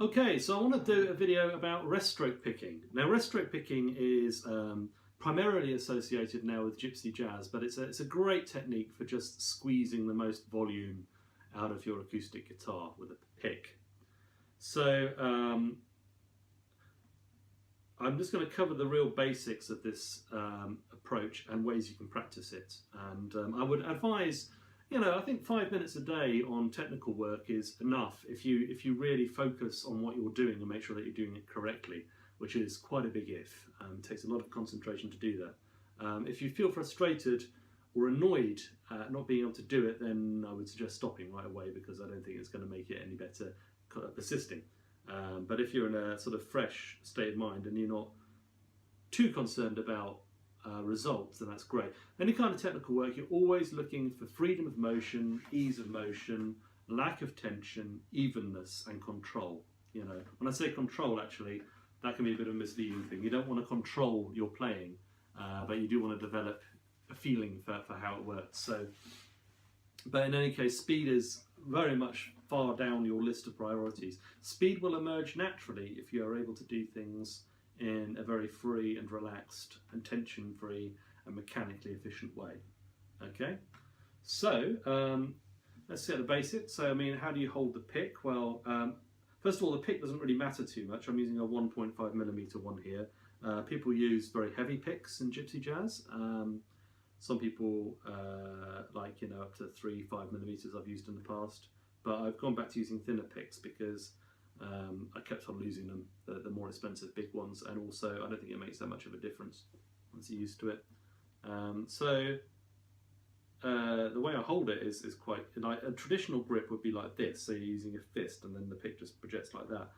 Okay, so I want to do a video about rest stroke picking. Now, rest stroke picking is primarily associated now with Gypsy Jazz, but it's a great technique for just squeezing the most volume out of your acoustic guitar with a pick. So I'm just going to cover the real basics of this approach and ways you can practice it. And I would advise, I think 5 minutes a day on technical work is enough if you really focus on what you're doing and make sure that you're doing it correctly, which is quite a big if. It takes a lot of concentration to do that. If you feel frustrated or annoyed at not being able to do it, then I would suggest stopping right away, because I don't think it's going to make it any better persisting. But if you're in a sort of fresh state of mind and you're not too concerned about results, then that's great. Any kind of technical work, you're always looking for freedom of motion, ease of motion, lack of tension, evenness and control. When I say control, actually, that can be a bit of a misleading thing. You don't want to control your playing, but you do want to develop a feeling for how it works. But in any case, speed is very much far down your list of priorities. Speed will emerge naturally if you are able to do things in a very free and relaxed and tension-free and mechanically efficient way. Okay, so let's see at the basics. So, how do you hold the pick? Well, first of all, the pick doesn't really matter too much. I'm using a 1.5mm one here. People use very heavy picks in Gypsy Jazz. Some people like up to 3-5mm I've used in the past, but I've gone back to using thinner picks because I kept on losing them, the more expensive big ones, and also I don't think it makes that much of a difference once you're used to it. The way I hold it is quite, like a traditional grip would be like this, so you're using a fist and then the pick just projects like that.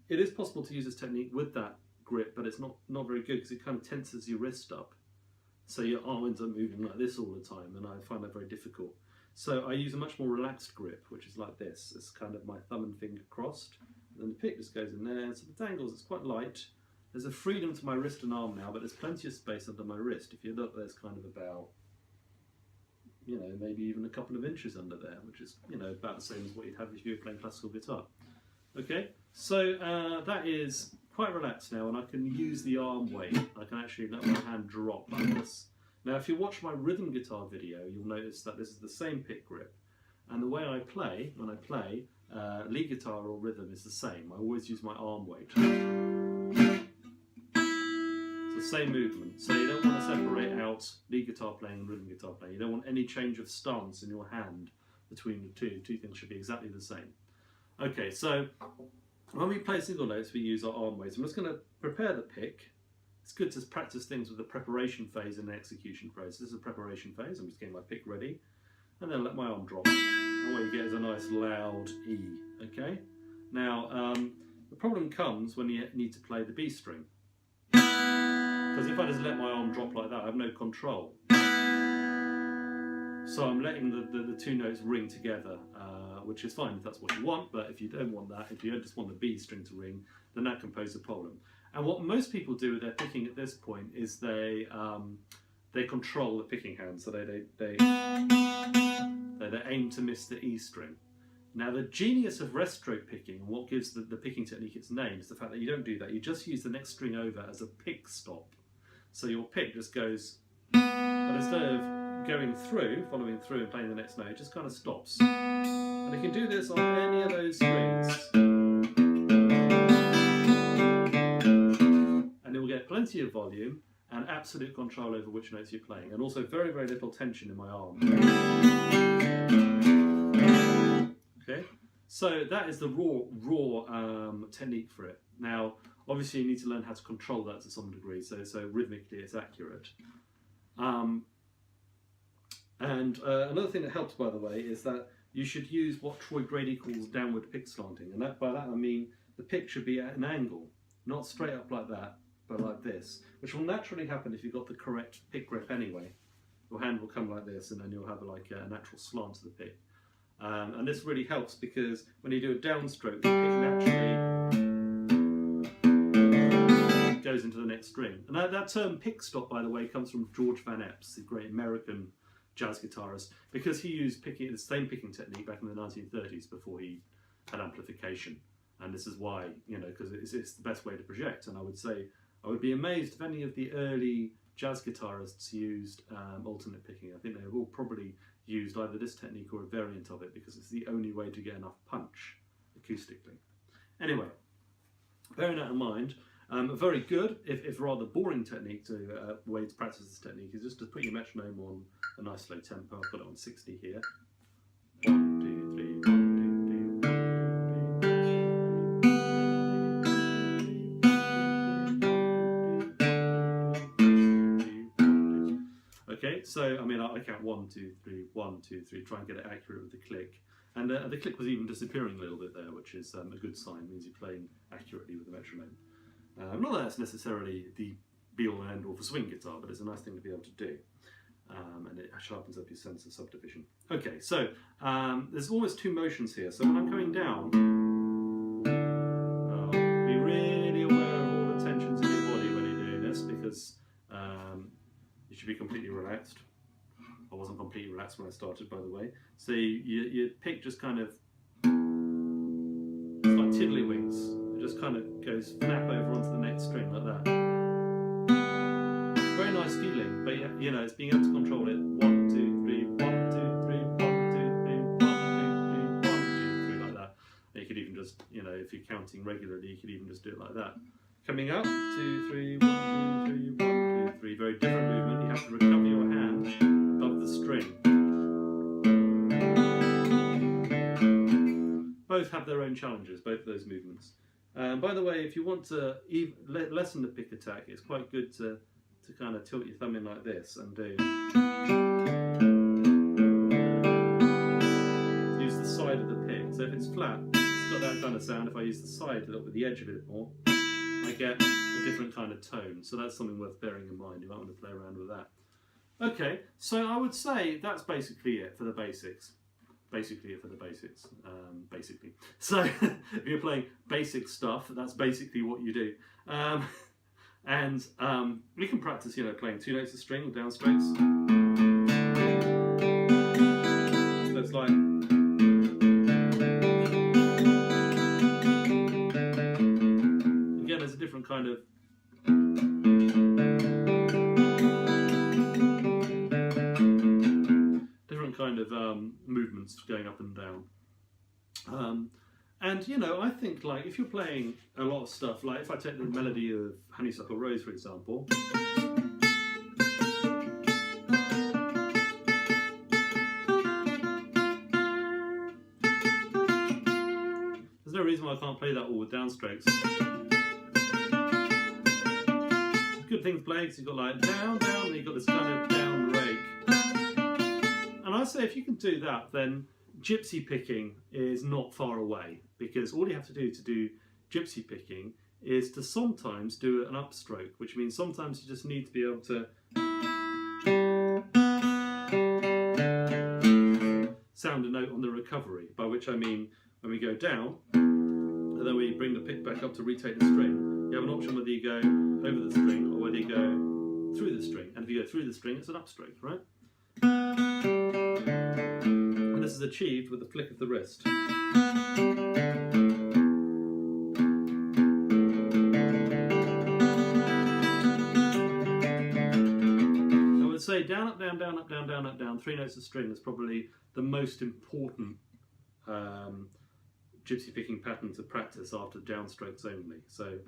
It is possible to use this technique with that grip, but it's not very good because it kind of tenses your wrist up. So your arm ends up moving like this all the time, and I find that very difficult. So I use a much more relaxed grip, which is like this. It's kind of my thumb and finger crossed, and then the pick just goes in there. So the dangles, it's quite light. There's a freedom to my wrist and arm now, but there's plenty of space under my wrist. If you look, there's kind of about, maybe even a couple of inches under there, which is, about the same as what you'd have if you were playing classical guitar. Okay, so that is quite relaxed now, and I can use the arm weight. I can actually let my hand drop like this. Now, if you watch my rhythm guitar video, you'll notice that this is the same pick grip, and the way I play, when I play lead guitar or rhythm, is the same. I always use my arm weight. It's the same movement, so you don't want to separate out lead guitar playing and rhythm guitar playing. You don't want any change of stance in your hand between the two. Two things should be exactly the same. Okay, so when we play single notes, we use our arm weights. I'm just going to prepare the pick. It's good to practice things with the preparation phase and the execution phase. This is a preparation phase. I'm just getting my pick ready, and then let my arm drop. And what you get is a nice loud E. Okay. Now the problem comes when you need to play the B string, because if I just let my arm drop like that, I have no control. So I'm letting the two notes ring together, which is fine if that's what you want, but if you don't want that, if you just want the B string to ring, then that can pose a problem. And what most people do with their picking at this point is they control the picking hand, so they aim to miss the E string. Now, the genius of rest stroke picking, and what gives the picking technique its name, is the fact that you don't do that. You just use the next string over as a pick stop. So your pick just goes, but instead of going through, following through and playing the next note, it just kind of stops. And you can do this on any of those strings, and you'll get plenty of volume and absolute control over which notes you're playing, and also very, very little tension in my arm. Okay, so that is the raw technique for it. Now, obviously, you need to learn how to control that to some degree, so rhythmically it's accurate. And another thing that helps, by the way, is that you should use what Troy Grady calls downward pick slanting, and by that I mean the pick should be at an angle, not straight up like that, but like this, which will naturally happen if you've got the correct pick grip anyway. Your hand will come like this, and then you'll have like a natural slant to the pick. And this really helps because when you do a downstroke, the pick naturally goes into the next string. And that term pick stop, by the way, comes from George Van Epps, the great American jazz guitarist, because he used the same picking technique back in the 1930s before he had amplification. And this is why, you know, because it's the best way to project. And I would say, I would be amazed if any of the early jazz guitarists used alternate picking. I think they have all probably used either this technique or a variant of it, because it's the only way to get enough punch acoustically. Anyway, bearing that in mind, a very good, if rather boring technique way to practice this technique is just to put your metronome on a nice slow tempo. I've got it on 60 here. 1, 2, 3, 1, 2, 3, 1, 2, 3. Okay, so I mean I count 1, 2, 3, 1, 2, 3, try and get it accurate with the click. And the click was even disappearing a little bit there, which is a good sign, means you're playing accurately with the metronome. Not that that's necessarily the be-all and end-all for swing guitar, but it's a nice thing to be able to do. And it sharpens up your sense of subdivision. Okay, so there's almost two motions here. So when I'm coming down, be really aware of all the tensions in your body when you're doing this, because you should be completely relaxed. I wasn't completely relaxed when I started, by the way. So your pick just kind of, it's like tiddlywinks. It just kind of goes snap over onto the next string like that. Very nice feeling, but you know, it's being able to control it. 1, 2, 3, 1, 2, 3, 1, 2, 3, 1, 2, 3, 1, 2, 3, like that. And you could even just, you know, if you're counting regularly, you could even just do it like that. Coming up, 2, 3, 1, 2, 3, 1, 2, 3. Very different movement. You have to recover your hand above the string. Both have their own challenges, both of those movements. By the way, if you want to lessen the pick attack, it's quite good to kind of tilt your thumb in like this and do. Use the side of the pick. So if it's flat, it's got that kind of sound. If I use the side with the edge of it more, I get a different kind of tone. So that's something worth bearing in mind. You might want to play around with that. Okay, so I would say that's basically it for the basics. Basically. So if you're playing basic stuff, that's basically what you do. And we can practice, you know, playing 2 notes of string or down strokes. So it's like, again, there's a different kind of movements going up and down. And you know, I think like if you're playing a lot of stuff, like if I take the melody of Honeysuckle Rose, for example, there's no reason why I can't play that all with downstrokes. Good thing to play because you've got like down, down, and you've got this kind of down rake. And I say if you can do that, then gypsy picking is not far away, because all you have to do gypsy picking is to sometimes do an upstroke, which means sometimes you just need to be able to sound a note on the recovery, by which I mean when we go down and then we bring the pick back up to retake the string, you have an option whether you go over the string or whether you go through the string. And if you go through the string, it's an upstroke, right? And this is achieved with the flick of the wrist. I would say down, up, down, down, up, down, down, up, down. 3 notes of string is probably the most important gypsy picking pattern to practice after downstrokes only. So.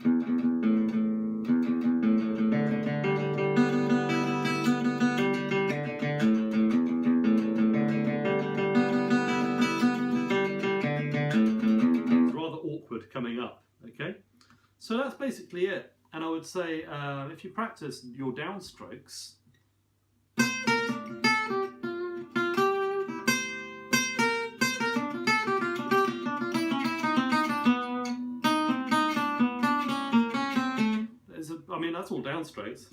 Coming up, okay? So that's basically it. And I would say if you practice your downstrokes, I mean, that's all downstrokes.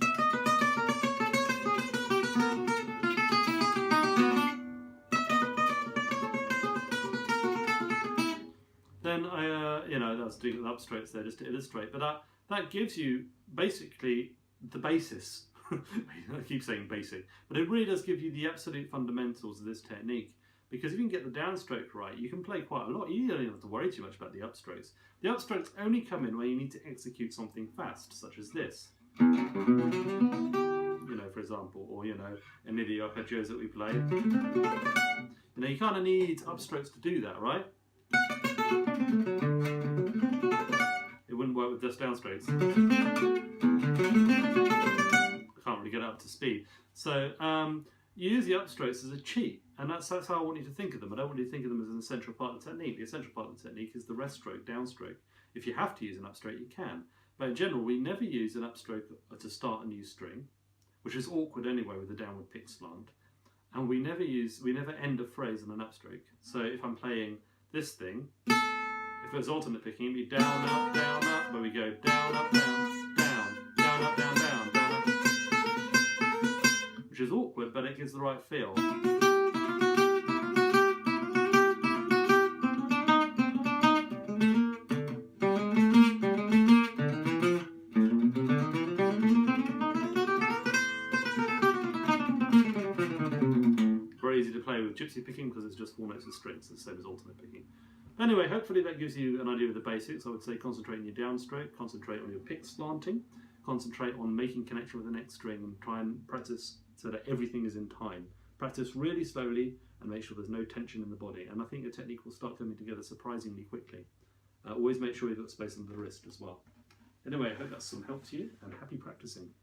Then you know, that's doing the upstrokes there just to illustrate, but that gives you basically the basis. I keep saying basic, but it really does give you the absolute fundamentals of this technique. because if you can get the downstroke right, you can play quite a lot. You don't even have to worry too much about the upstrokes. The upstrokes only come in when you need to execute something fast, such as this. You know, for example, or, you know, any of the arpeggios that we play. You know, you kind of need upstrokes to do that, right? It wouldn't work with just downstrokes. I can't really get up to speed. So you use the upstrokes as a cheat, and that's how I want you to think of them. I don't want you to think of them as an essential part of the technique. The essential part of the technique is the rest stroke, downstroke. If you have to use an upstroke, you can. But in general, we never use an upstroke to start a new string, which is awkward anyway with the downward pick slant. And we never end a phrase on an upstroke. So if I'm playing this thing, if it was alternate picking, it'd be down, up, where we go down, up, down, down, down, up, down, down, down, up. Which is awkward, but it gives the right feel. Very easy to play with gypsy picking because it's just 4 notes of strings, the same as alternate picking. Anyway, hopefully that gives you an idea of the basics. I would say concentrate on your downstroke, concentrate on your pick slanting, concentrate on making connection with the next string, and try and practice so that everything is in time. Practice really slowly and make sure there's no tension in the body, and I think your technique will start coming together surprisingly quickly. Always make sure you've got space under the wrist as well. Anyway, I hope that's some help to you, and happy practicing.